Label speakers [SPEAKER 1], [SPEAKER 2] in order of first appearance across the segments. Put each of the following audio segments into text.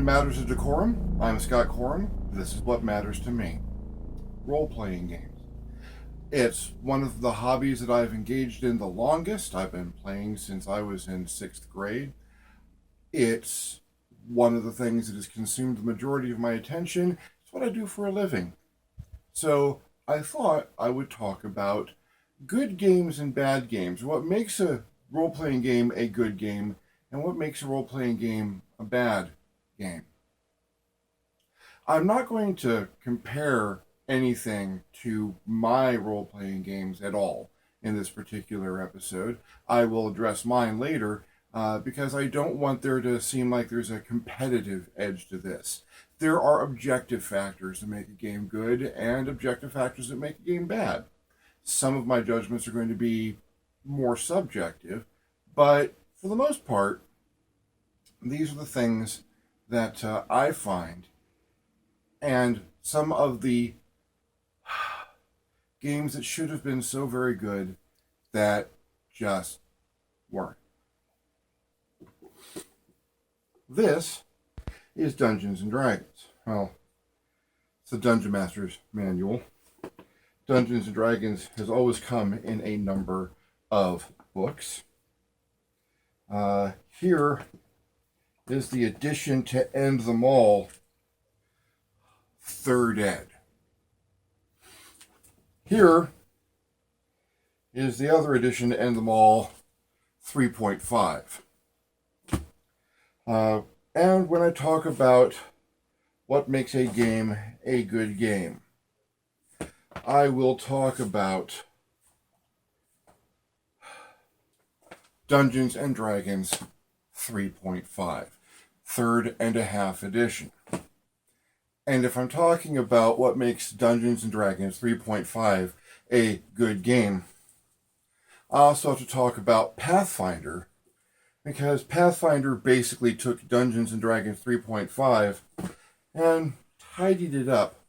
[SPEAKER 1] Matters of Decorum. I'm Scott Corum. This is what matters to me. Role-playing games. It's one of the hobbies that I've engaged in the longest. I've been playing since I was in 6th grade. It's one of the things that has consumed the majority of my attention. It's what I do for a living. So I thought I would talk about good games and bad games. What makes a role-playing game a good game, and what makes a role-playing game a bad game. I'm not going to compare anything to my role-playing games at all in this particular episode. I will address mine later because I don't want there to seem like there's a competitive edge to this. There are objective factors that make a game good and objective factors that make a game bad. Some of my judgments are going to be more subjective, but for the most part, these are the things that I find, and some of the games that should have been so very good that just weren't. This is Dungeons and Dragons. Well, it's the Dungeon Master's Manual. Dungeons and Dragons has always come in a number of books. Here is the edition to end them all, 3rd ed. Here is the other edition to end them all, 3.5. And when I talk about what makes a game a good game, I will talk about Dungeons and Dragons 3.5. 3rd and a half edition. And if I'm talking about what makes Dungeons and Dragons 3.5 a good game, I also have to talk about Pathfinder, because Pathfinder basically took Dungeons and Dragons 3.5 and tidied it up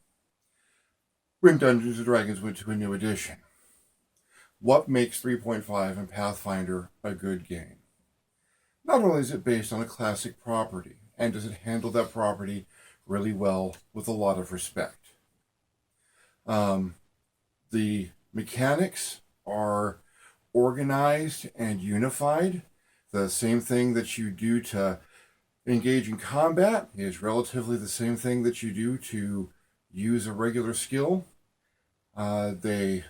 [SPEAKER 1] when Dungeons and Dragons went to a new edition. What makes 3.5 and Pathfinder a good game? Not only is it based on a classic property, and does it handle that property really well with a lot of respect. The mechanics are organized and unified. The same thing that you do to engage in combat is relatively the same thing that you do to use a regular skill. They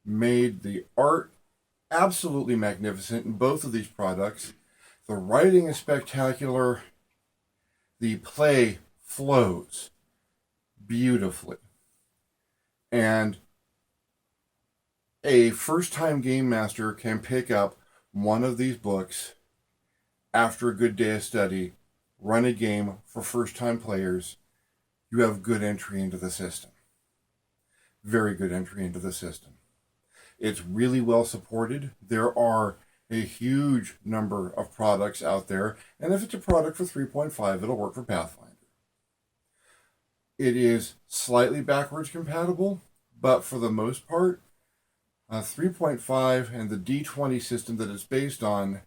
[SPEAKER 1] made the art absolutely magnificent in both of these products. The writing is spectacular. The play flows beautifully. And a first-time game master can pick up one of these books after a good day of study, run a game for first-time players. You have good entry into the system. Very good entry into the system. It's really well supported. There are a huge number of products out there, and if it's a product for 3.5, it'll work for Pathfinder. It is slightly backwards compatible, but for the most part, 3.5 and the D20 system that it's based on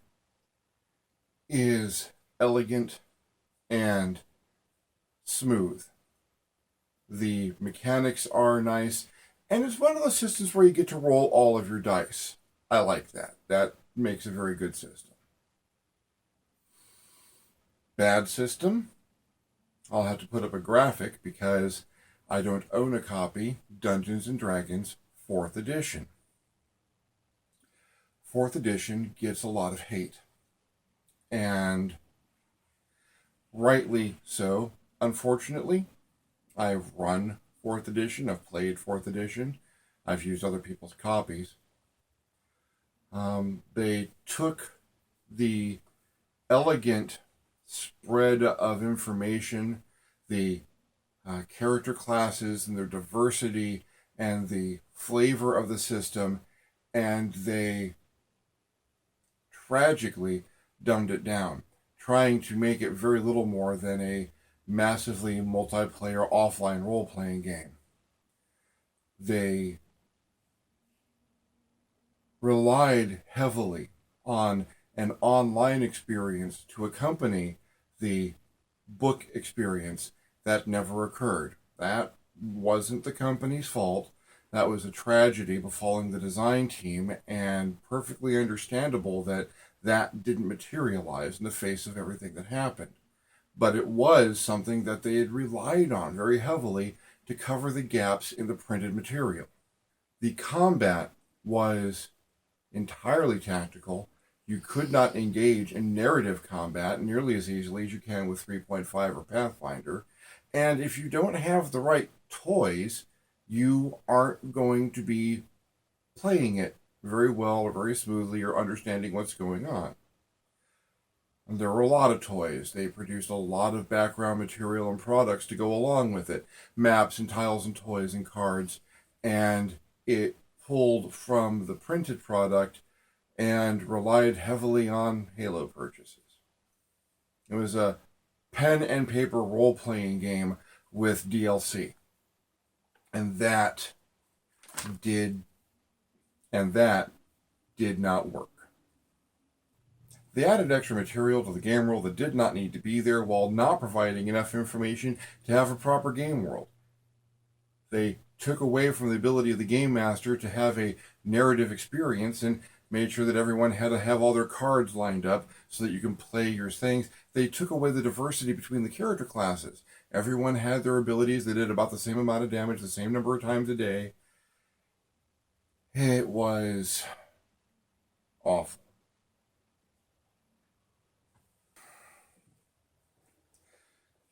[SPEAKER 1] is elegant and smooth. The mechanics are nice, and it's one of those systems where you get to roll all of your dice. I like that. That makes a very good system. Bad system. I'll have to put up a graphic because I don't own a copy. Dungeons and Dragons 4th edition. 4th edition gets a lot of hate. And rightly so. Unfortunately, I've run 4th edition. I've played 4th edition. I've used other people's copies. They took the elegant spread of information, the character classes and their diversity and the flavor of the system, and they tragically dumbed it down, trying to make it very little more than a massively multiplayer offline role-playing game. They relied heavily on an online experience to accompany the book experience that never occurred. That wasn't the company's fault. That was a tragedy befalling the design team, and perfectly understandable that that didn't materialize in the face of everything that happened. But it was something that they had relied on very heavily to cover the gaps in the printed material. The combat was entirely tactical. You could not engage in narrative combat nearly as easily as you can with 3.5 or Pathfinder. And if you don't have the right toys, you aren't going to be playing it very well or very smoothly or understanding what's going on. And there were a lot of toys. They produced a lot of background material and products to go along with it. Maps and tiles and toys and cards. And it pulled from the printed product and relied heavily on Halo purchases. It was a pen and paper role-playing game with DLC. And that did not work. They added extra material to the game world that did not need to be there while not providing enough information to have a proper game world. They took away from the ability of the game master to have a narrative experience and made sure that everyone had to have all their cards lined up so that you can play your things. They took away the diversity between the character classes. Everyone had their abilities. They did about the same amount of damage the same number of times a day. It was awful.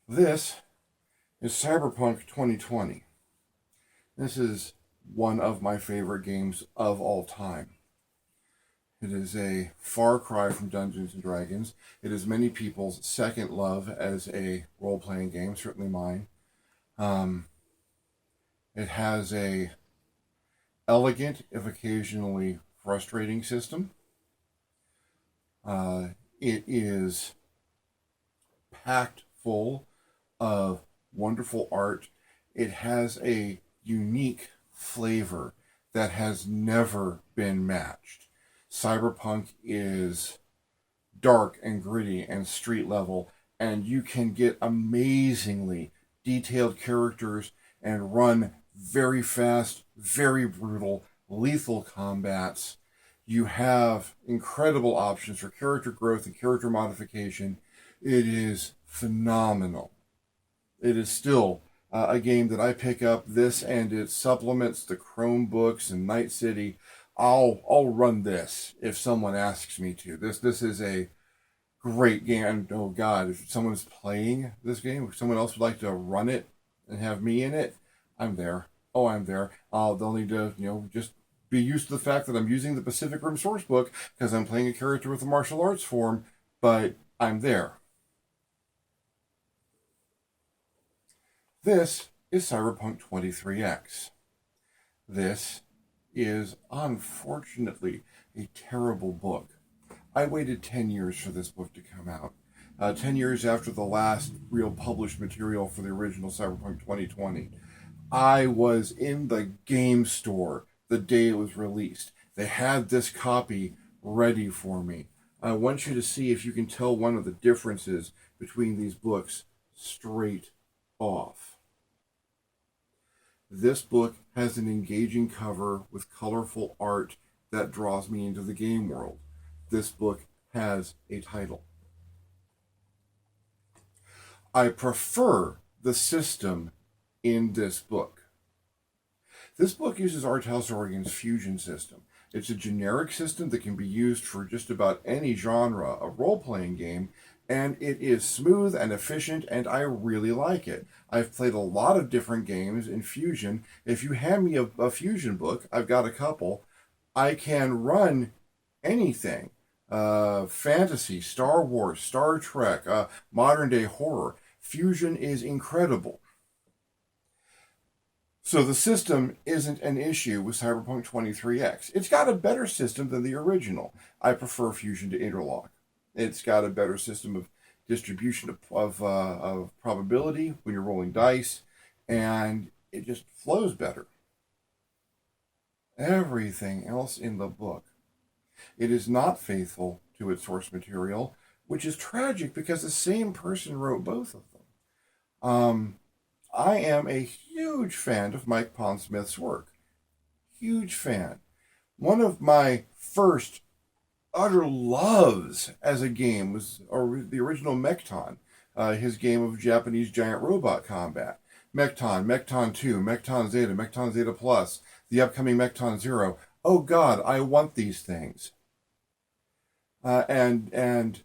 [SPEAKER 1] This is Cyberpunk 2020. This is one of my favorite games of all time. It is a far cry from Dungeons and Dragons. It is many people's second love as a role-playing game, certainly mine. It has a elegant, if occasionally frustrating system. It is packed full of wonderful art. It has a unique flavor that has never been matched. Cyberpunk is dark and gritty and street level, and you can get amazingly detailed characters and run very fast, very brutal, lethal combats. You have incredible options for character growth and character modification. It is phenomenal. It is still a game that I pick up this and its supplements, the Chromebooks and Night City. I'll run this if someone asks me to. This is a great game. And oh God, if someone's playing this game, if someone else would like to run it and have me in it, I'm there. Oh, I'm there. They'll need to, just be used to the fact that I'm using the Pacific Rim sourcebook because I'm playing a character with a martial arts form, but I'm there. This is Cyberpunk 23X. This is unfortunately a terrible book. I waited 10 years for this book to come out. 10 years after the last real published material for the original Cyberpunk 2020. I was in the game store the day it was released. They had this copy ready for me. I want you to see if you can tell one of the differences between these books straight off. This book has an engaging cover with colorful art that draws me into the game world. This book has a title. I prefer the system in this book. This book uses Art House Oregon's Fusion system. It's a generic system that can be used for just about any genre of role-playing game, and it is smooth and efficient, and I really like it. I've played a lot of different games in Fusion. If you hand me a Fusion book, I've got a couple, I can run anything. Fantasy, Star Wars, Star Trek, modern-day horror. Fusion is incredible. So the system isn't an issue with Cyberpunk 23X. It's got a better system than the original. I prefer Fusion to Interlock. It's got a better system of distribution of probability when you're rolling dice, and it just flows better. Everything else in the book, it is not faithful to its source material, which is tragic because the same person wrote both of them. I am a huge fan of Mike Pondsmith's work. Huge fan. One of my first utter loves as a game was the original Mechton, his game of Japanese giant robot combat. Mechton, Mechton 2, Mechton Zeta Plus, the upcoming Mechton Zero. Oh God, I want these things. And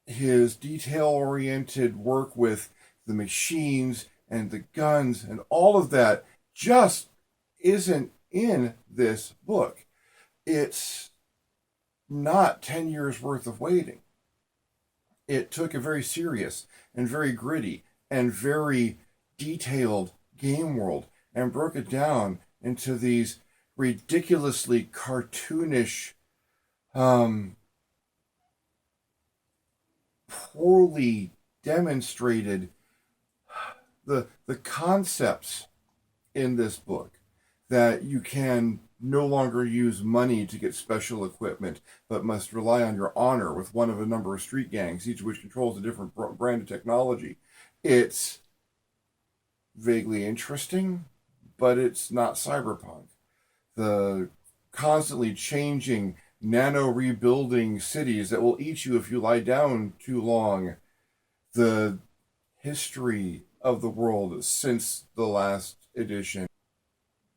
[SPEAKER 1] his detail-oriented work with the machines and the guns and all of that just isn't in this book. It's not 10 years worth of waiting. It took a very serious and very gritty and very detailed game world and broke it down into these ridiculously cartoonish, poorly demonstrated the concepts in this book, that you can no longer use money to get special equipment, but must rely on your honor with one of a number of street gangs, each of which controls a different brand of technology. It's vaguely interesting, but it's not cyberpunk. The constantly changing, nano rebuilding cities that will eat you if you lie down too long. The history of the world since the last edition,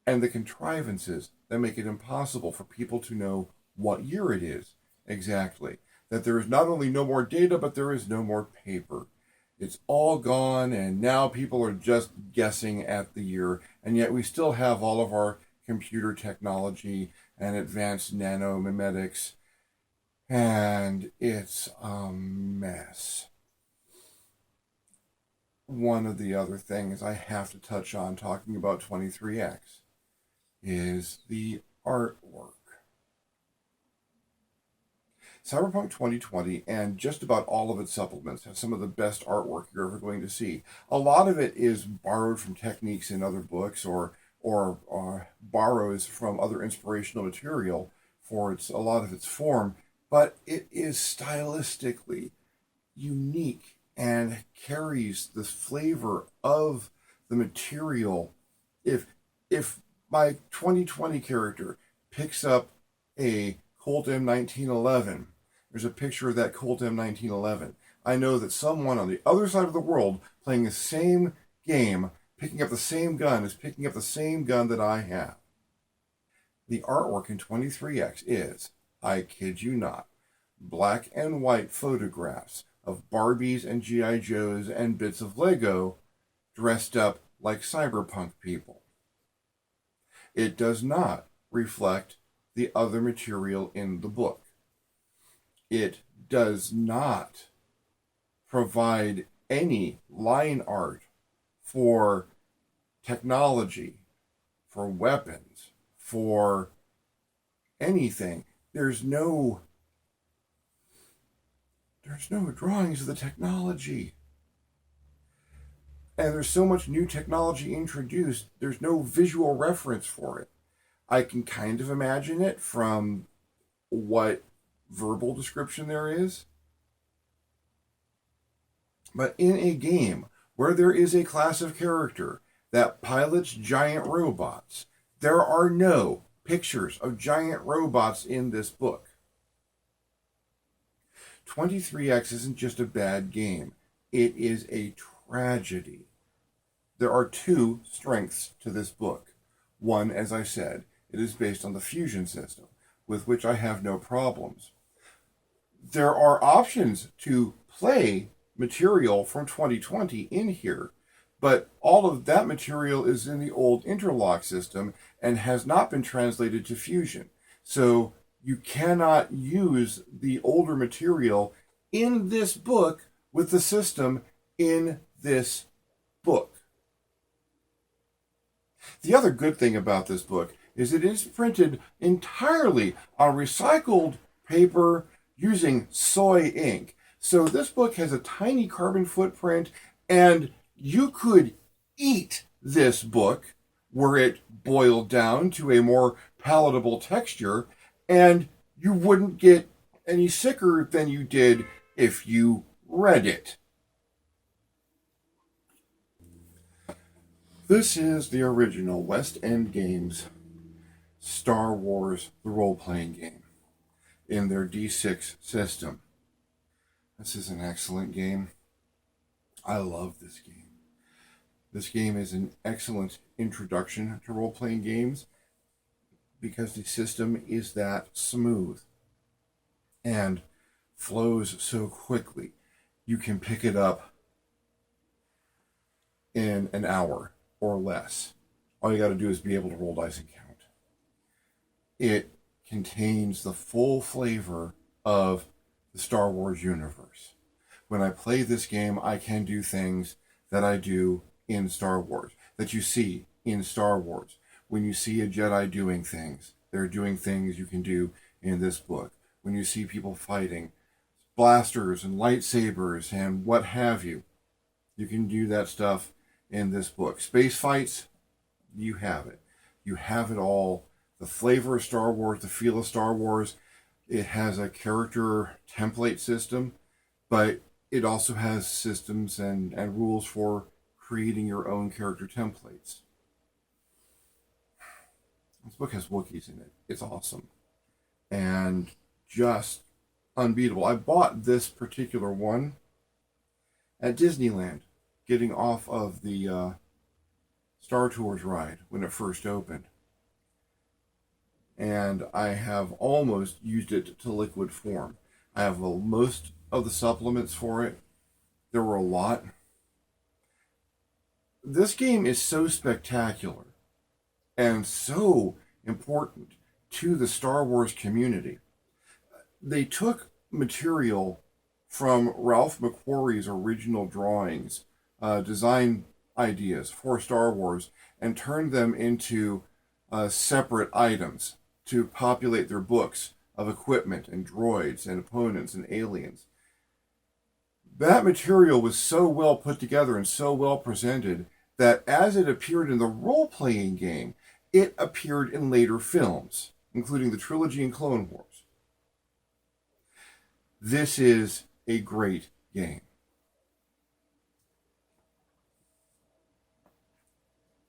[SPEAKER 1] and the contrivances that make it impossible for people to know what year it is exactly. That there is not only no more data, but there is no more paper. It's all gone, and now people are just guessing at the year, and yet we still have all of our computer technology and advanced nanomimetics, and it's a mess. One of the other things I have to touch on talking about 23X is the artwork. Cyberpunk 2020 and just about all of its supplements have some of the best artwork you're ever going to see. A lot of it is borrowed from techniques in other books or borrows from other inspirational material for a lot of its form, but it is stylistically unique and carries the flavor of the material. If my 2020 character picks up a Colt M1911, there's a picture of that Colt M1911, I know that someone on the other side of the world playing the same game, picking up the same gun, is picking up the same gun that I have. The artwork in 23X is, I kid you not, black and white photographs of Barbies and G.I. Joes and bits of Lego dressed up like cyberpunk people. It does not reflect the other material in the book. It does not provide any line art for technology, for weapons, for anything. There's no drawings of the technology. And there's so much new technology introduced, there's no visual reference for it. I can kind of imagine it from what verbal description there is. But in a game where there is a class of character that pilots giant robots, there are no pictures of giant robots in this book. 23X isn't just a bad game. It is a tragedy. There are two strengths to this book. One, as I said, it is based on the fusion system, with which I have no problems. There are options to play material from 2020 in here, but all of that material is in the old interlock system and has not been translated to fusion. So you cannot use the older material in this book with the system in this book. The other good thing about this book is it is printed entirely on recycled paper using soy ink. So this book has a tiny carbon footprint, and you could eat this book were it boiled down to a more palatable texture, and you wouldn't get any sicker than you did if you read it. This is the original West End Games Star Wars the role-playing game in their D6 system. This is an excellent game. I love this game. This game is an excellent introduction to role-playing games because the system is that smooth and flows so quickly. You can pick it up in an hour or less. All you got to do is be able to roll dice and count. It contains the full flavor of the Star Wars universe. When I play this game, I can do things that I do in Star Wars, that you see in Star Wars. When you see a Jedi doing things, they're doing things you can do in this book. When you see people fighting blasters and lightsabers and what have you, you can do that stuff in this book. Space fights, you have it. You have it all. The flavor of Star Wars, the feel of Star Wars. It has a character template system, but it also has systems and rules for creating your own character templates. This book has Wookiees in it. It's awesome. And just unbeatable. I bought this particular one at Disneyland, getting off of the Star Tours ride when it first opened. And I have almost used it to liquid form. I have most of the supplements for it. There were a lot. This game is so spectacular and so important to the Star Wars community. They took material from Ralph McQuarrie's original drawings, design ideas for Star Wars, and turned them into separate items to populate their books of equipment and droids and opponents and aliens. That material was so well put together and so well presented that as it appeared in the role-playing game, it appeared in later films, including the trilogy and Clone Wars. This is a great game.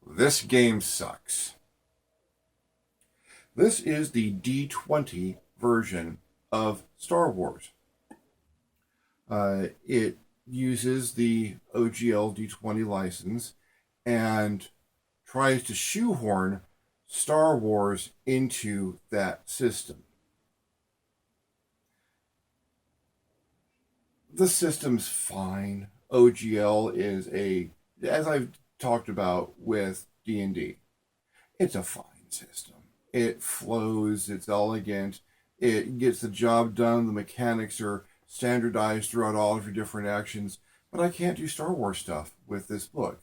[SPEAKER 1] This game sucks. This is the D20 version of Star Wars. It uses the OGL D20 license and tries to shoehorn Star Wars into that system. The system's fine. OGL is as I've talked about with D&D, it's a fine system. It flows, it's elegant, it gets the job done, the mechanics are standardized throughout all of your different actions, but I can't do Star Wars stuff with this book.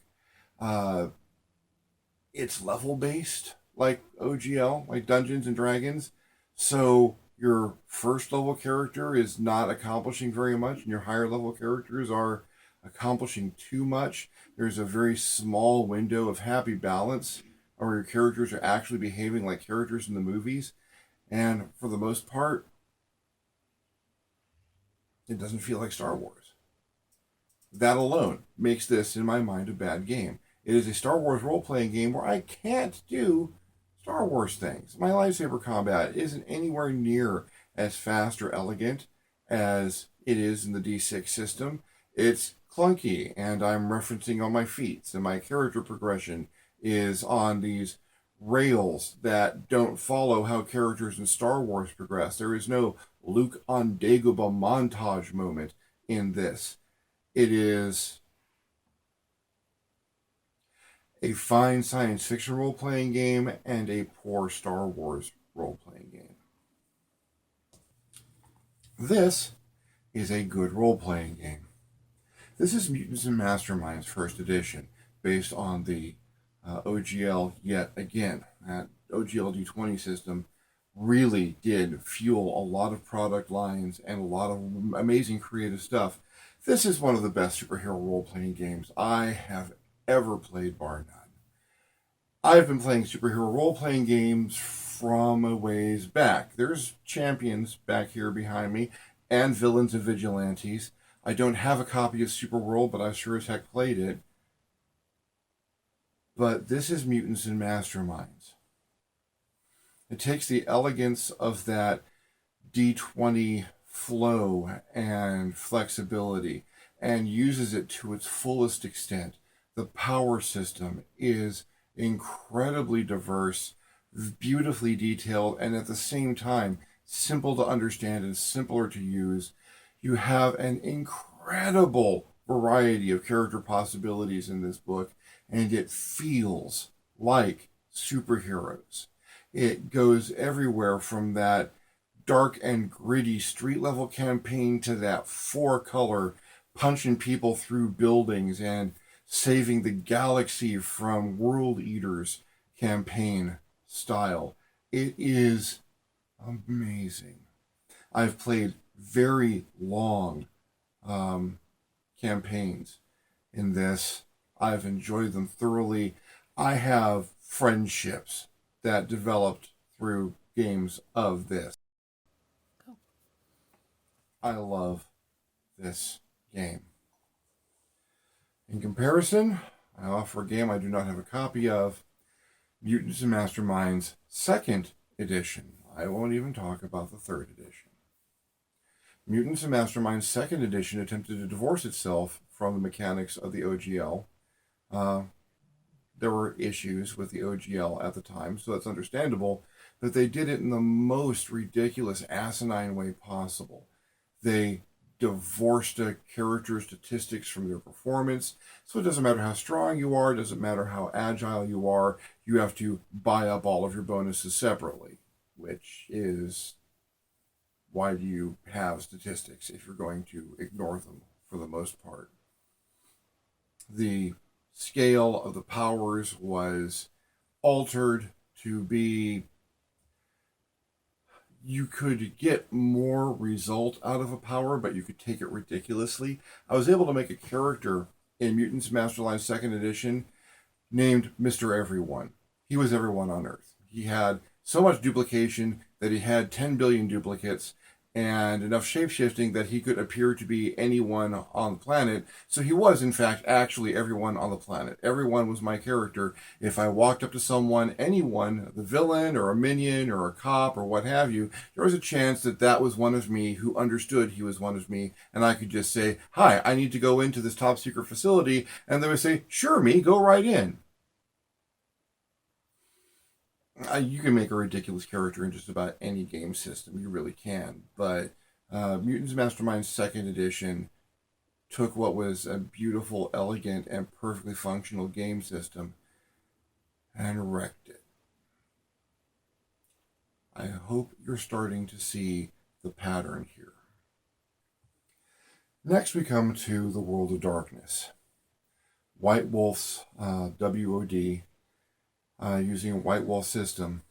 [SPEAKER 1] It's level-based, like OGL, like Dungeons and Dragons, so your first level character is not accomplishing very much, and your higher level characters are accomplishing too much. There's a very small window of happy balance where your characters are actually behaving like characters in the movies, and for the most part, it doesn't feel like Star Wars. That alone makes this, in my mind, a bad game. It is a Star Wars role-playing game where I can't do Star Wars things. My lightsaber combat isn't anywhere near as fast or elegant as it is in the D6 system. It's clunky, and I'm referencing on my feats, and my character progression is on these rails that don't follow how characters in Star Wars progress. There is no Luke on Dagobah montage moment in this. It is a fine science fiction role-playing game and a poor Star Wars role-playing game. This is a good role-playing game. This is Mutants and Masterminds First Edition, based on the OGL yet again. That OGL D20 system really did fuel a lot of product lines and a lot of amazing creative stuff. This is one of the best superhero role-playing games I have ever played, bar none. I've been playing superhero role-playing games from a ways back. There's Champions back here behind me, and Villains and Vigilantes. I don't have a copy of Superworld, but I sure as heck played it. but this is Mutants and Masterminds. It takes the elegance of that D20 flow and flexibility and uses it to its fullest extent. The power system is incredibly diverse, beautifully detailed, and at the same time, simple to understand and simpler to use. You have an incredible variety of character possibilities in this book, and it feels like superheroes. It goes everywhere from that dark and gritty street level campaign to that 4-color punching people through buildings and saving the galaxy from world eaters campaign style. It is amazing. I've played very long campaigns in this. I've enjoyed them thoroughly. I have friendships that developed through games of this.
[SPEAKER 2] Cool.
[SPEAKER 1] I love this game. In comparison, I offer a game I do not have a copy of, Mutants and Masterminds 2nd Edition. I won't even talk about the 3rd edition. Mutants and Masterminds 2nd Edition attempted to divorce itself from the mechanics of the OGL. There were issues with the OGL at the time, so that's understandable, but they did it in the most ridiculous, asinine way possible. They divorced a character's statistics from their performance, so it doesn't matter how strong you are, it doesn't matter how agile you are, you have to buy up all of your bonuses separately, which is, why do you have statistics if you're going to ignore them for the most part? The scale of the powers was altered to be, you could get more result out of a power, but you could take it ridiculously. I was able to make a character in Mutants Masterminds 2nd Edition named Mr. Everyone. He was everyone on Earth. He had so much duplication that he had 10 billion duplicates and enough shapeshifting that he could appear to be anyone on the planet. So he was, in fact, actually everyone on the planet. Everyone was my character. If I walked up to someone, anyone, the villain or a minion or a cop or what have you, there was a chance that that was one of me who understood he was one of me. And I could just say, hi, I need to go into this top secret facility. And they would say, sure, me, go right in. You can make a ridiculous character in just about any game system. You really can. But Mutants Masterminds 2nd Edition took what was a beautiful, elegant, and perfectly functional game system and wrecked it. I hope you're starting to see the pattern here. Next, we come to the World of Darkness. White Wolf's WOD. Using a White Wolf system.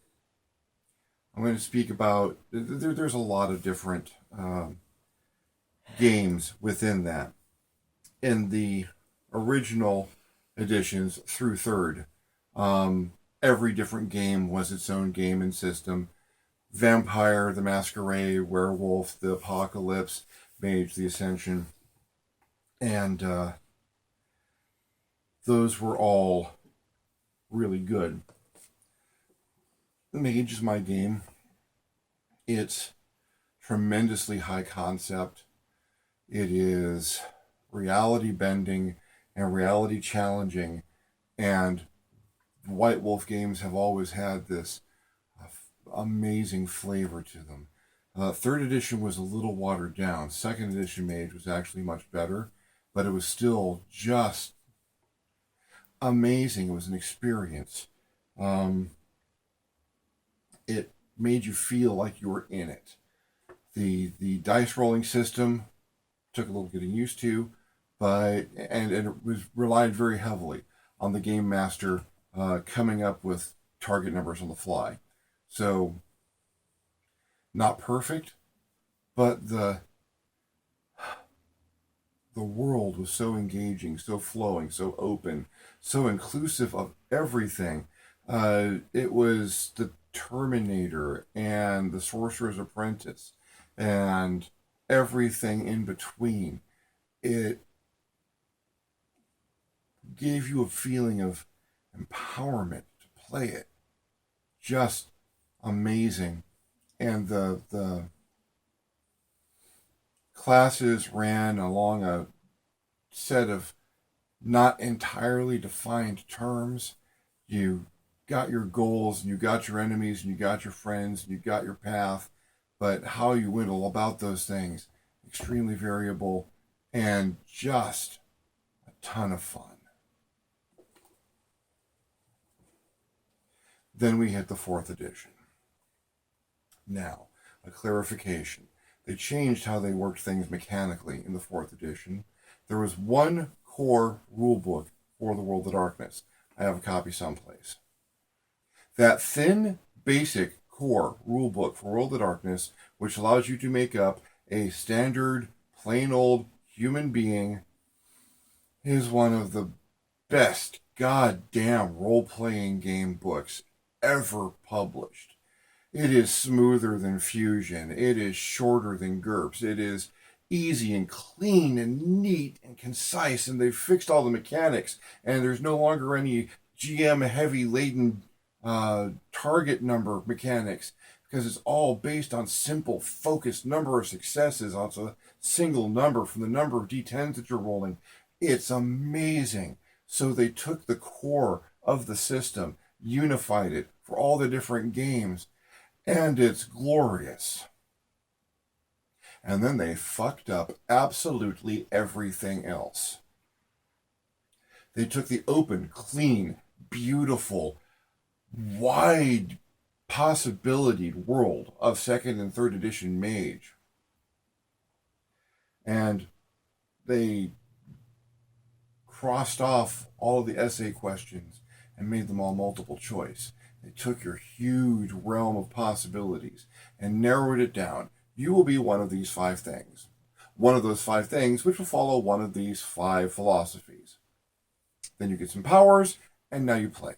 [SPEAKER 1] I'm going to speak about, there's a lot of different games within that. In the original editions through 3rd, every different game was its own game and system. Vampire, the Masquerade, Werewolf, the Apocalypse, Mage, the Ascension. And those were all really good. Mage is my game. It's tremendously high concept. It is reality bending and reality challenging, and White Wolf games have always had this amazing flavor to them. 3rd edition was a little watered down. 2nd edition Mage was actually much better, but it was still just amazing. It was an experience. It made you feel like you were in it. The dice rolling system took a little getting used to, but and it was relied very heavily on the game master coming up with target numbers on the fly. So not perfect, but the world was so engaging, so flowing, so open, so inclusive of everything. It was the Terminator and the Sorcerer's Apprentice and everything in between. It gave you a feeling of empowerment to play it. Just amazing. And the classes ran along a set of not entirely defined terms. You got your goals, and you got your enemies, and you got your friends, and you got your path, but how you went about those things, extremely variable, and just a ton of fun. Then we hit the 4th edition. Now, a clarification. They changed how they worked things mechanically in the 4th edition. There was one core rulebook for the World of Darkness. I have a copy someplace. That thin, basic core rulebook for World of Darkness, which allows you to make up a standard, plain old human being, is one of the best goddamn role-playing game books ever published. It is smoother than Fusion. It is shorter than GURPS. It is easy and clean and neat and concise, and they've fixed all the mechanics, and there's no longer any GM heavy laden target number mechanics, because it's all based on simple, focused number of successes on a single number from the number of D10s that you're rolling. It's amazing. So they took the core of the system, unified it for all the different games, and it's glorious. And then they fucked up absolutely everything else. They took the open, clean, beautiful, wide possibility world of 2nd and 3rd edition Mage, and they crossed off all of the essay questions and made them all multiple choice. They took your huge realm of possibilities and narrowed it down. You will be one of these 5 things. One of those 5 things which will follow one of these 5 philosophies. Then you get some powers, and now you play.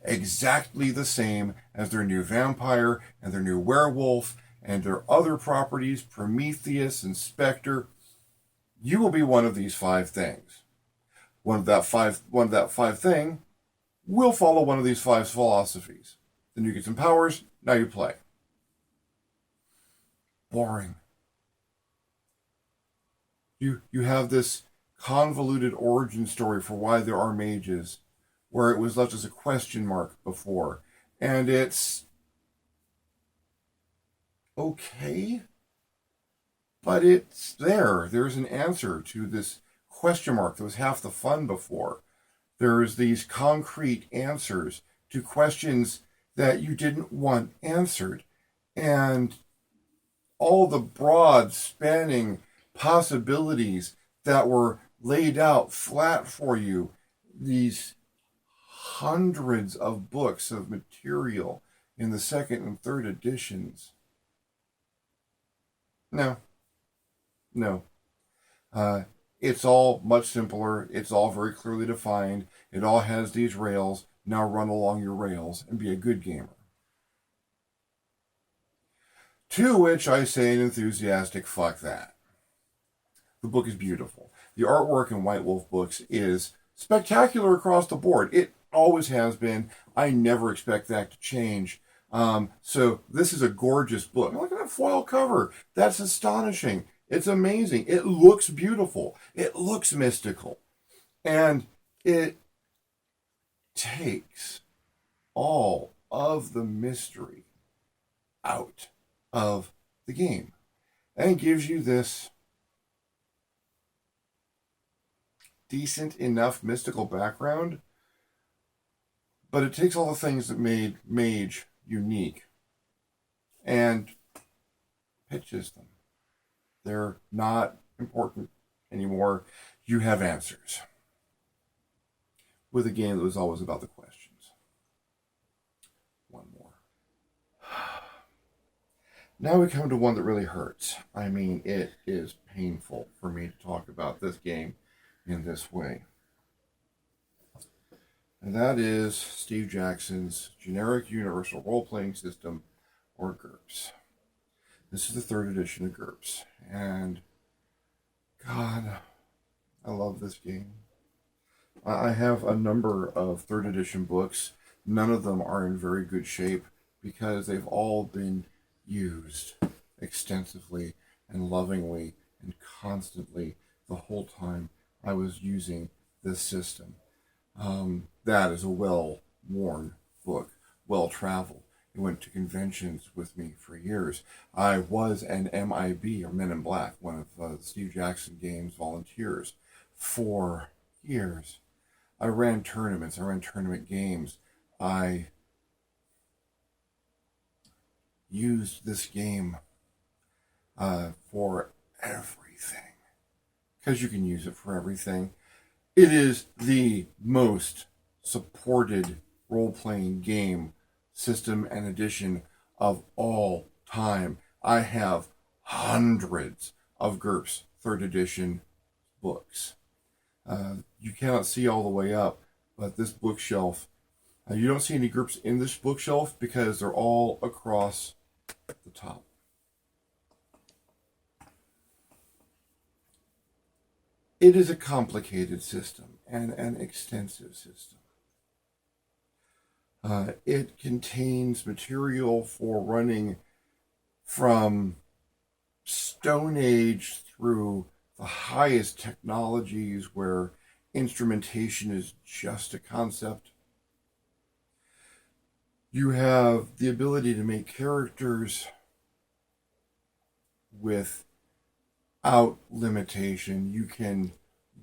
[SPEAKER 1] Exactly the same as their new vampire and their new werewolf and their other properties, Prometheus and Spectre. You will be one of these 5 things. One of that five thing will follow one of these 5 philosophies. Then you get some powers, now you play. Boring. You have this convoluted origin story for why there are mages, where it was left as a question mark before. And it's okay, but it's there. There's an answer to this question mark that was half the fun before. There's these concrete answers to questions that you didn't want answered. And all the broad spanning possibilities that were laid out flat for you, these hundreds of books of material in the 2nd and 3rd editions. No. It's all much simpler. It's all very clearly defined. It all has these rails. Now run along your rails and be a good gamer. To which I say an enthusiastic fuck that. The book is beautiful. The artwork in White Wolf books is spectacular across the board. It always has been. I never expect that to change. So this is a gorgeous book. Look at that foil cover. That's astonishing. It's amazing. It looks beautiful. It looks mystical. And it takes all of the mystery out of the game and gives you this decent enough mystical background, but it takes all the things that made Mage unique and pitches them. They're not important anymore. You have answers. With a game that was always about the questions. One more. Now we come to one that really hurts. I mean, it is painful for me to talk about this game in this way. And that is Steve Jackson's Generic Universal Role-Playing System, or GURPS. This is the 3rd edition of GURPS. And, God, I love this game. I have a number of third edition books. None of them are in very good shape because they've all been used extensively and lovingly and constantly the whole time I was using this system. That is a well worn book, well traveled. It went to conventions with me for years. I was an MIB, or Men in Black, one of the Steve Jackson Games volunteers, for years. I ran tournaments, I ran tournament games. I used this game for everything because you can use it for everything. It is the most supported role playing game system and edition of all time. I have hundreds of GURPS third edition books. You cannot see all the way up, but this bookshelf, you don't see any GURPS in this bookshelf because they're all across the top. It is a complicated system and an extensive system. It contains material for running from Stone Age through the highest technologies where instrumentation is just a concept. You have the ability to make characters without limitation. You can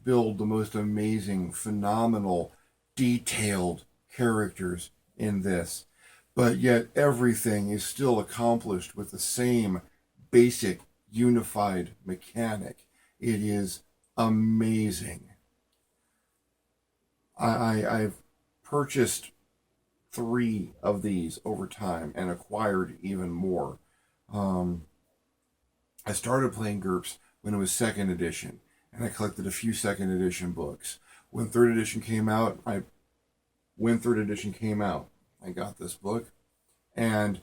[SPEAKER 1] build the most amazing, phenomenal, detailed characters in this, but yet everything is still accomplished with the same basic unified mechanic. It is amazing. I've purchased 3 of these over time and acquired even more. I started playing GURPS when it was second edition, and I collected a few second edition books. When third edition came out, I got this book and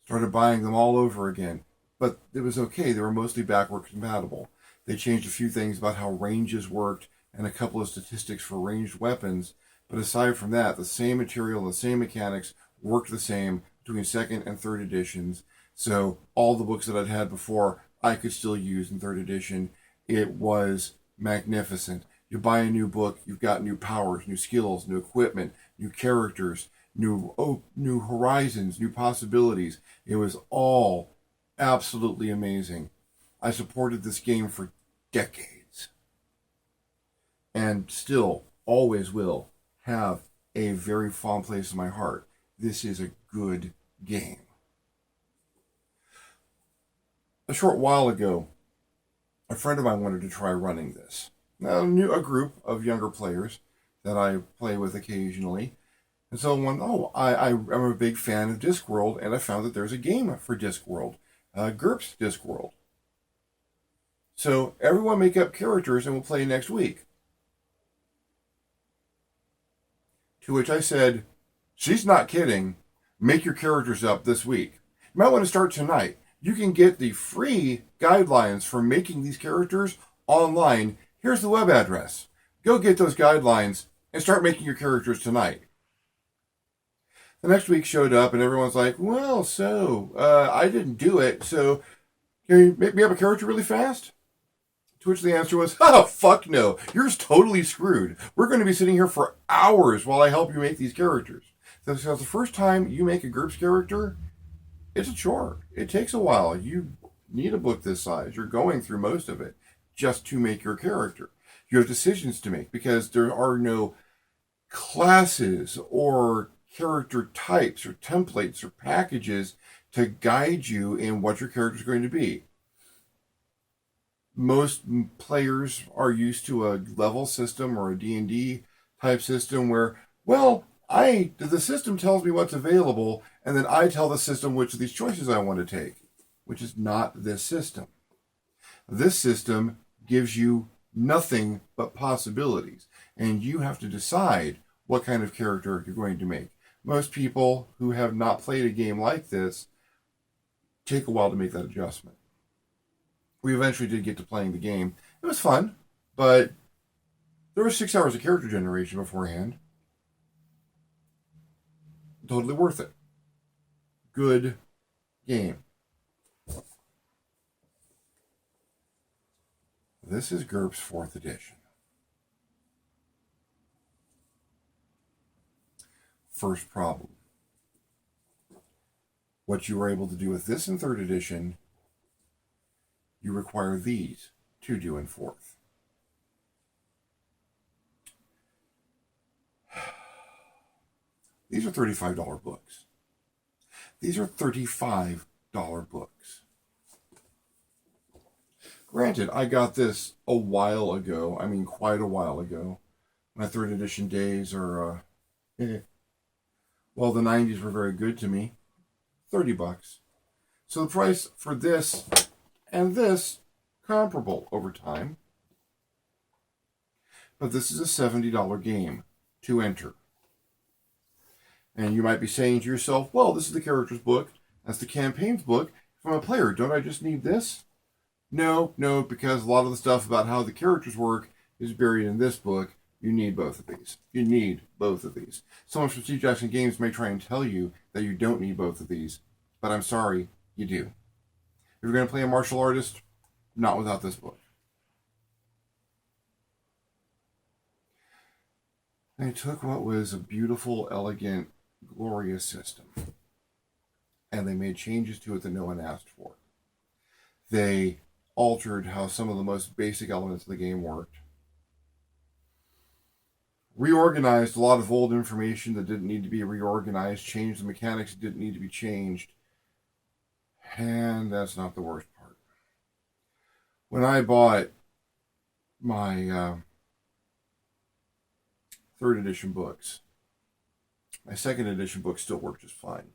[SPEAKER 1] started buying them all over again. But it was okay. They were mostly backward compatible. They changed a few things about how ranges worked and a couple of statistics for ranged weapons. But aside from that, the same material and the same mechanics worked the same between second and third editions. So all the books that I'd had before, I could still use in third edition. It was magnificent. You buy a new book, you've got new powers, new skills, new equipment, new characters, new horizons, new possibilities. It was all absolutely amazing. I supported this game for decades and still always will have a very fond place in my heart. This is a good game. A short while ago, a friend of mine wanted to try running this. Now, a group of younger players that I play with occasionally. And so I'm a big fan of Discworld, and I found that there's a game for Discworld, GURPS Discworld. So everyone make up characters and we'll play next week. To which I said, she's not kidding. Make your characters up this week. You might want to start tonight. You can get the free guidelines for making these characters online. Here's the web address. Go get those guidelines and start making your characters tonight. The next week showed up and everyone's like, well, I didn't do it, so can you make me up a character really fast? To which the answer was, oh, fuck no. You're just totally screwed. We're going to be sitting here for hours while I help you make these characters. So the first time you make a GURPS character, it's a chore. It takes a while. You need a book this size. You're going through most of it just to make your character. You have decisions to make because there are no classes or character types or templates or packages to guide you in what your character is going to be. Most players are used to a level system or a D&D type system where, the system tells me what's available, and then I tell the system which of these choices I want to take, which is not this system. This system gives you nothing but possibilities, and you have to decide what kind of character you're going to make. Most people who have not played a game like this take a while to make that adjustment. We eventually did get to playing the game. It was fun, but There was 6 hours of character generation beforehand. Totally worth it. Good game. This is GURPS 4th edition. First problem. What you were able to do with this in 3rd edition, you require these to do in 4th. These are $35 books. These are $35 books. Granted, I got this a while ago. I mean, quite a while ago. My 3rd edition days are, well, the 90s were very good to me. $30. So the price for this and this, comparable over time. But this is a $70 game to enter. And you might be saying to yourself, well, this is the character's book. That's the campaign's book. If I'm a player, don't I just need this? No, because a lot of the stuff about how the characters work is buried in this book. You need both of these. You need both of these. Someone from Steve Jackson Games may try and tell you that you don't need both of these, but I'm sorry, you do. If you're going to play a martial artist, not without this book. They took what was a beautiful, elegant, glorious system, and they made changes to it that no one asked for. They altered how some of the most basic elements of the game worked, reorganized a lot of old information that didn't need to be reorganized, changed the mechanics that didn't need to be changed, and that's not the worst part. When I bought my 3rd edition books, my 2nd edition books still work just fine.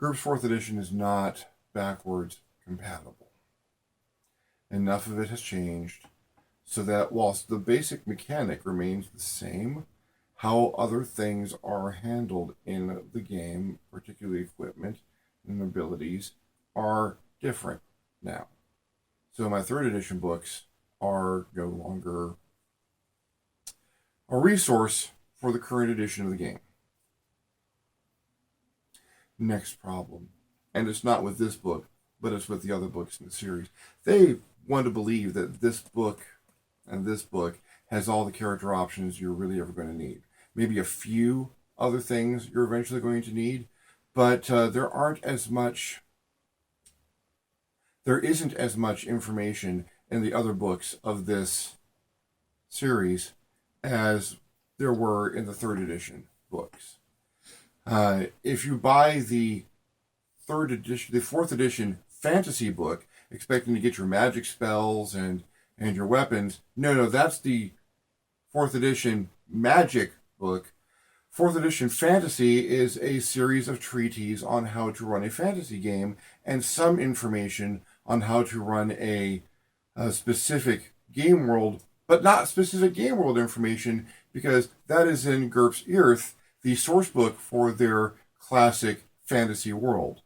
[SPEAKER 1] GURPS 4th edition is not backwards compatible. Enough of it has changed so that whilst the basic mechanic remains the same, how other things are handled in the game, particularly equipment and abilities, are different now. So my 3rd edition books are no longer a resource for the current edition of the game. Next problem. And it's not with this book, but it's with the other books in the series. They want to believe that this book and this book has all the character options you're really ever going to need. Maybe a few other things you're eventually going to need, but there isn't as much information in the other books of this series as there were in the 3rd edition books. If you buy the 4th edition fantasy book, expecting to get your magic spells and your weapons, no, that's the 4th edition magic book. 4th edition fantasy is a series of treatises on how to run a fantasy game and some information on how to run a specific game world, but not specific game world information, because that is in GURPS Earth, the source book for their classic fantasy world.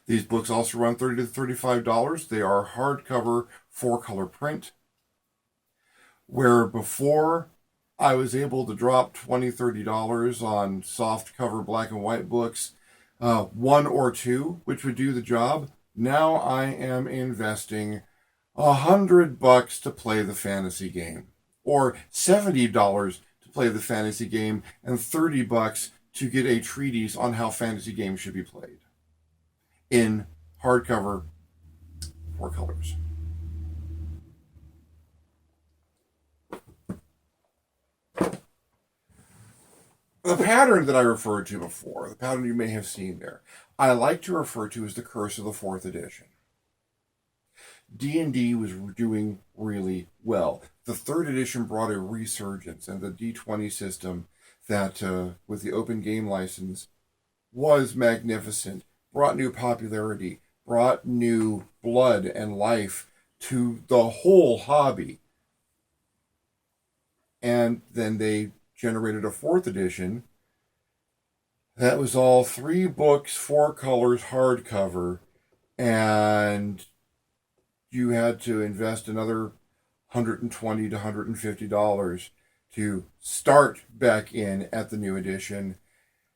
[SPEAKER 1] These books also run $30 to $35. They are hardcover, 4-color print. Where before I was able to drop $20, $30 on soft cover black and white books, 1 or 2, which would do the job, now I am investing $100 to play the fantasy game, or $70 to play the fantasy game, and $30 to get a treatise on how fantasy games should be played in hardcover, 4 colors. The pattern that I referred to before, the pattern you may have seen there, I like to refer to as the curse of the 4th edition. D&D was doing really well. The 3rd edition brought a resurgence, and the D20 system that, with the open game license, was magnificent, brought new popularity, brought new blood and life to the whole hobby. And then they generated a 4th edition that was all 3 books, 4 colors, hardcover, and you had to invest another $120 to $150 to start back in at the new edition.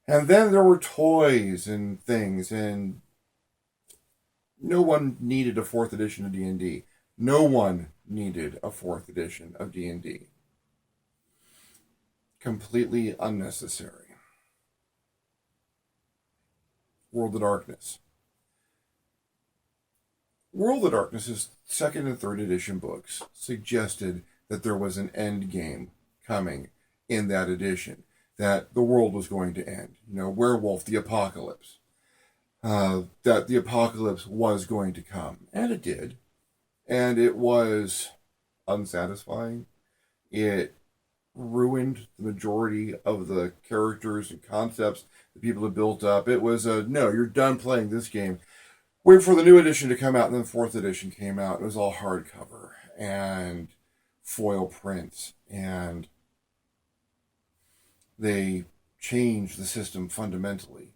[SPEAKER 1] And then there were toys and things, and no one needed a fourth edition of D&D. No one needed a fourth edition of D&D. Completely unnecessary. World of Darkness. World of Darkness's second and third edition books suggested that there was an end game coming in that edition, that the world was going to end. You know, werewolf, the apocalypse. That the apocalypse was going to come. And it did. And it was unsatisfying. It ruined the majority of the characters and concepts that people had built up. It was no, you're done playing this game. Wait for the new edition to come out, and then the fourth edition came out. It was all hardcover and foil prints, and they changed the system fundamentally.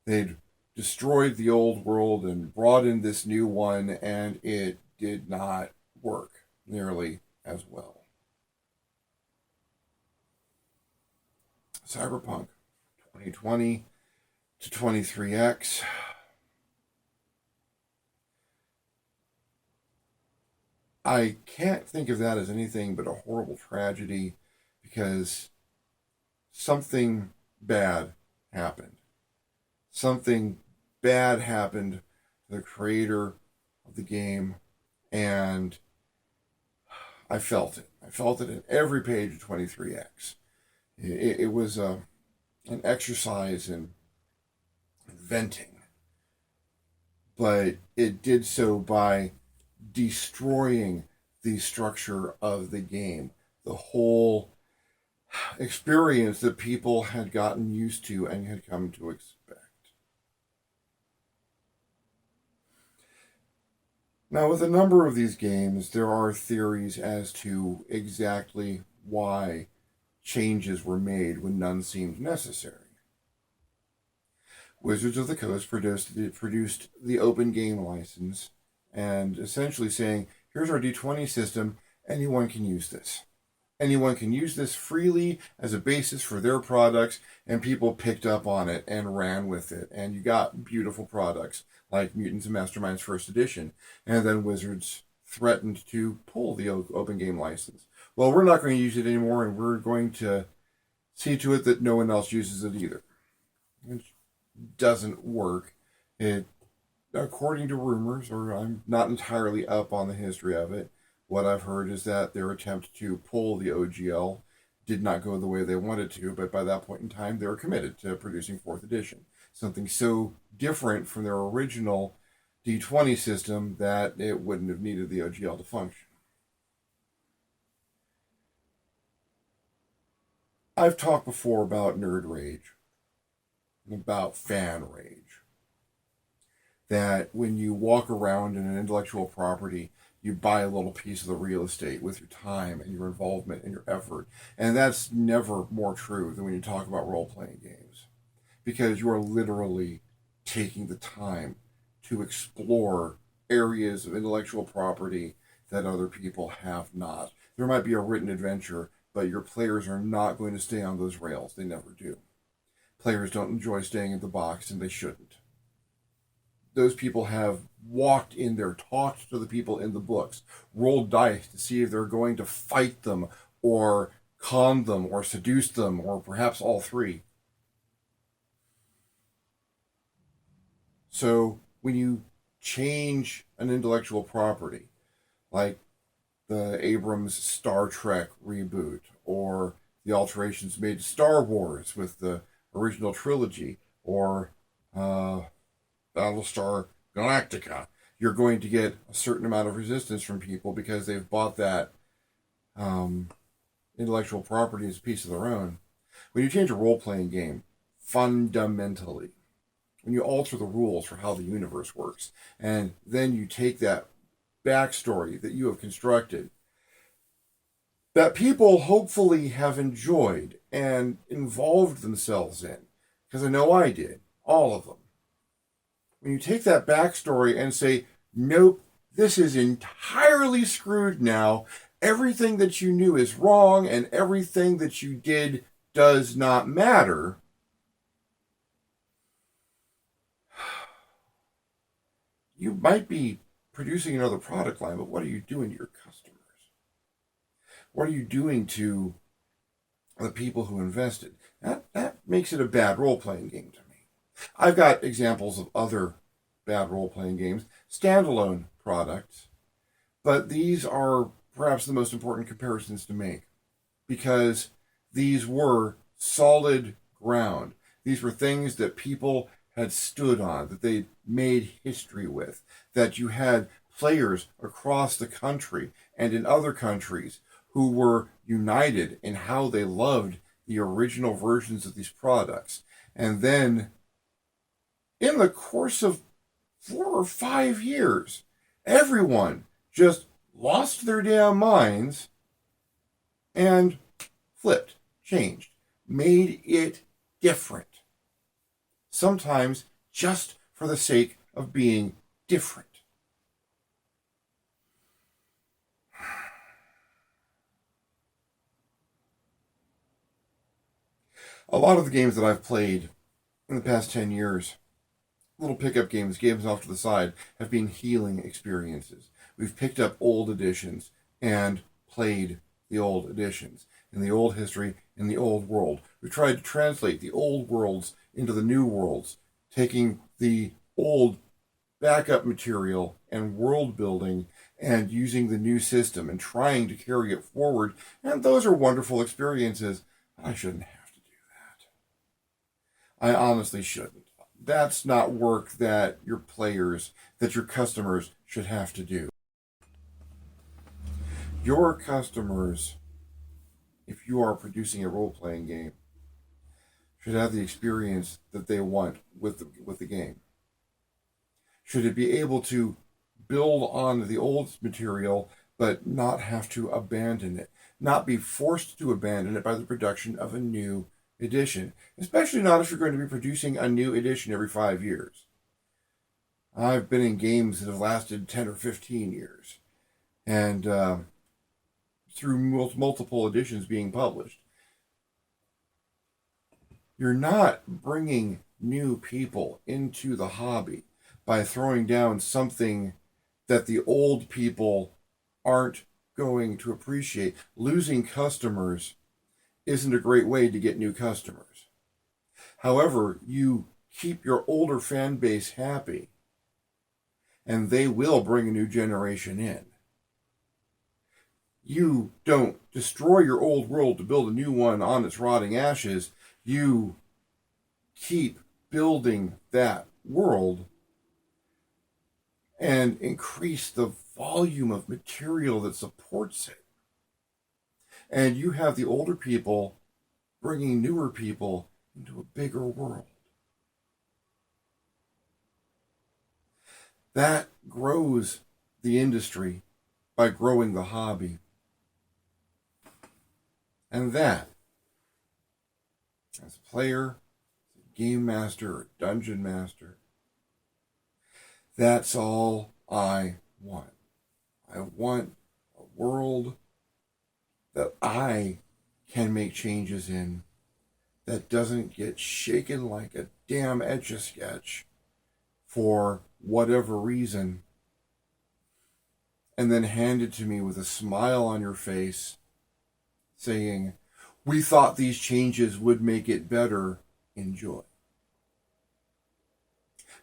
[SPEAKER 1] They'd destroyed the old world and brought in this new one, and it did not work nearly as well. Cyberpunk 2020 to 23X. I can't think of that as anything but a horrible tragedy, because something bad happened. Something bad happened to the creator of the game, and I felt it. I felt it in every page of 23X. It was an exercise in venting, but it did so by destroying the structure of the game, the whole experience that people had gotten used to and had come to expect. Now, with a number of these games, there are theories as to exactly why changes were made when none seemed necessary. Wizards of the Coast produced the open game license, and essentially saying, here's our D20 system, anyone can use this. Anyone can use this freely as a basis for their products, and people picked up on it and ran with it, and you got beautiful products like Mutants and Masterminds First Edition, and then Wizards threatened to pull the open game license. Well, we're not going to use it anymore, and we're going to see to it that no one else uses it either. Which doesn't work. It, according to rumors, or I'm not entirely up on the history of it, what I've heard is that their attempt to pull the OGL did not go the way they wanted to, but by that point in time, they were committed to producing 4th edition. Something so different from their original D20 system that it wouldn't have needed the OGL to function. I've talked before about nerd rage, about fan rage. That when you walk around in an intellectual property, you buy a little piece of the real estate with your time and your involvement and your effort. And that's never more true than when you talk about role-playing games. Because you are literally taking the time to explore areas of intellectual property that other people have not. There might be a written adventure, but your players are not going to stay on those rails. They never do. Players don't enjoy staying in the box, and they shouldn't. Those people have walked in there, talked to the people in the books, rolled dice to see if they're going to fight them or con them or seduce them or perhaps all three. So when you change an intellectual property, like the Abrams Star Trek reboot or the alterations made to Star Wars with the original trilogy, or Battlestar Galactica, you're going to get a certain amount of resistance from people because they've bought that intellectual property as a piece of their own. When you change a role-playing game, fundamentally, when you alter the rules for how the universe works, and then you take that backstory that you have constructed, that people hopefully have enjoyed and involved themselves in, because I know I did, all of them. When you take that backstory and say, nope, This is entirely screwed now. Everything that you knew is wrong, and everything that you did does not matter. You might be producing another product line, but what are you doing to your customers? What are you doing to the people who invested? That makes it a bad role-playing game to me. I've got examples of other bad role-playing games, standalone products, but these are perhaps the most important comparisons to make because these were solid ground. These were things that people had stood on, that they made history with, that you had players across the country and in other countries who were united in how they loved the original versions of these products. And then, in the course of 4 or 5 years, everyone just lost their damn minds and flipped, changed, made it different. Sometimes just for the sake of being different. A lot of the games that I've played in the past 10 years, little pickup games, games off to the side, have been healing experiences. We've picked up old editions and played the old editions in the old history, in the old world. We've tried to translate the old worlds into the new worlds, taking the old backup material and world building and using the new system and trying to carry it forward. And those are wonderful experiences. I shouldn't have to do that. I honestly shouldn't. That's not work that your players, that your customers should have to do. Your customers, if you are producing a role-playing game, should have the experience that they want with the game. Should it be able to build on the old material but not have to abandon it, not be forced to abandon it by the production of a new edition, especially not if you're going to be producing a new edition every 5 years. I've been in games that have lasted 10 or 15 years, and through multiple editions being published. You're not bringing new people into the hobby by throwing down something that the old people aren't going to appreciate. Losing customers isn't a great way to get new customers. However, you keep your older fan base happy, and they will bring a new generation in. You don't destroy your old world to build a new one on its rotting ashes. You keep building that world and increase the volume of material that supports it. And you have the older people bringing newer people into a bigger world. That grows the industry by growing the hobby. And that, as a player, a game master, or dungeon master, that's all I want. I want a world that I can make changes in that doesn't get shaken like a damn Etch-a-Sketch for whatever reason and then handed to me with a smile on your face saying, "We thought these changes would make it better. Enjoy."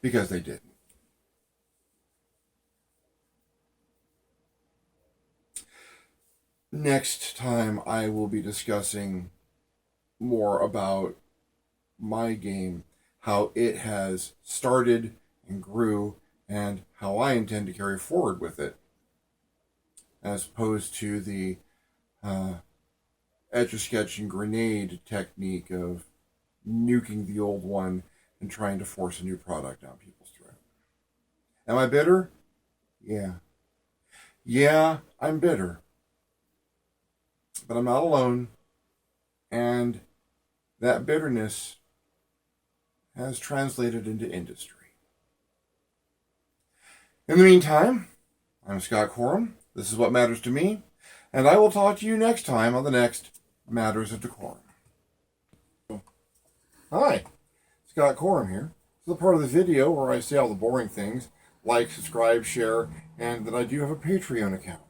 [SPEAKER 1] Because they didn't. Next time I will be discussing more about my game, how it has started and grew, and how I intend to carry forward with it, as opposed to the Etch-a-Sketch and grenade technique of nuking the old one and trying to force a new product down people's throat. Am I bitter? Yeah. Yeah, I'm bitter. But I'm not alone, and that bitterness has translated into industry. In the meantime, I'm Scott Corum. This is What Matters to Me, and I will talk to you next time on the next Matters of Decorum. Hi, Scott Corum here. This is the part of the video where I say all the boring things, like, subscribe, share, and that I do have a Patreon account.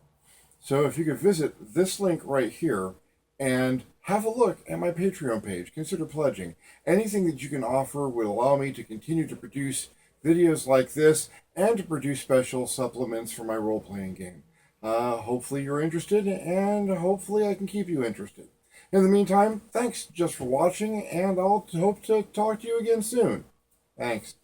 [SPEAKER 1] So if you could visit this link right here and have a look at my Patreon page, consider pledging. Anything that you can offer would allow me to continue to produce videos like this and to produce special supplements for my role-playing game. Hopefully you're interested, and hopefully I can keep you interested. In the meantime, thanks just for watching, and I'll hope to talk to you again soon. Thanks.